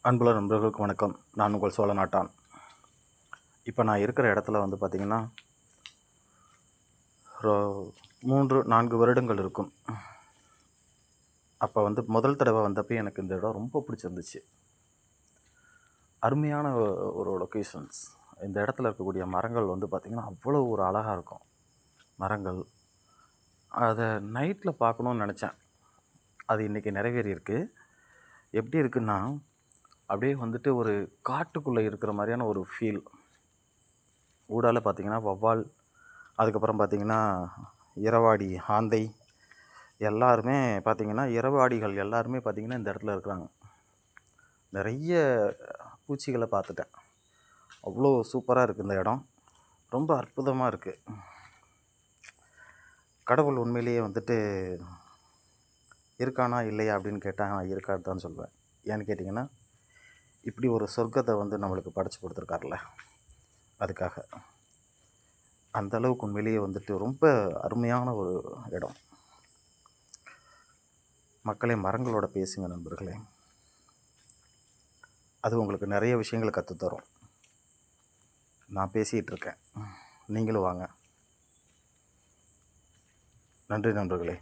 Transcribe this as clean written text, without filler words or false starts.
அன்புள்ள நண்பர்களுக்கு வணக்கம். நான் உங்கள் சோழ நாட்டான். இப்போ நான் இருக்கிற இடத்துல வந்து பார்த்திங்கன்னா ஒரு 3-4 வருடங்கள் இருக்கும். அப்போ வந்து முதல் தடவை வந்தப்போ எனக்கு இந்த இடம் ரொம்ப பிடிச்சிருந்துச்சு. அருமையான ஒரு லொக்கேஷன்ஸ். இந்த இடத்துல இருக்கக்கூடிய மரங்கள் வந்து பார்த்திங்கன்னா அவ்வளோ ஒரு அழகாக இருக்கும். மரங்கள் அதை நைட்டில் பார்க்கணுன்னு நினச்சேன். அது இன்றைக்கி நிறைவேறியிருக்கு. எப்படி இருக்குன்னா அப்படியே வந்துட்டு ஒரு காட்டுக்குள்ளே இருக்கிற மாதிரியான ஒரு ஃபீல். ஊடால பார்த்திங்கன்னா வௌவால், அதுக்கப்புறம் பார்த்திங்கன்னா இரவாடி, ஆந்தை எல்லாருமே பார்த்திங்கன்னா இரவாடிகள் எல்லாருமே பார்த்திங்கன்னா இந்த இடத்துல இருக்கிறாங்க. நிறைய பூச்சிகளை பார்த்துட்டேன். அவ்வளோ சூப்பராக இருக்குது இந்த இடம். ரொம்ப அற்புதமாக இருக்குது. கடவுள் உண்மையிலேயே வந்துட்டு இருக்கானா இல்லையா அப்படின்னு கேட்டால் இருக்காது தான் சொல்லுவேன். ஏன்னு கேட்டிங்கன்னா இப்படி ஒரு சொர்க்கத்தை வந்து நம்மளுக்கு படைச்சி கொடுத்துருக்காருல்ல, அதுக்காக. அந்த அளவுக்கு உண்மையிலேயே வந்துட்டு ரொம்ப அருமையான ஒரு இடம். மக்களே, மரங்களோட பேசுங்க நண்பர்களே. அது உங்களுக்கு நிறைய விஷயங்களை கற்றுத்தரும். நான் பேசிகிட்டு இருக்கேன், நீங்களும் வாங்க. நன்றி நண்பர்களே.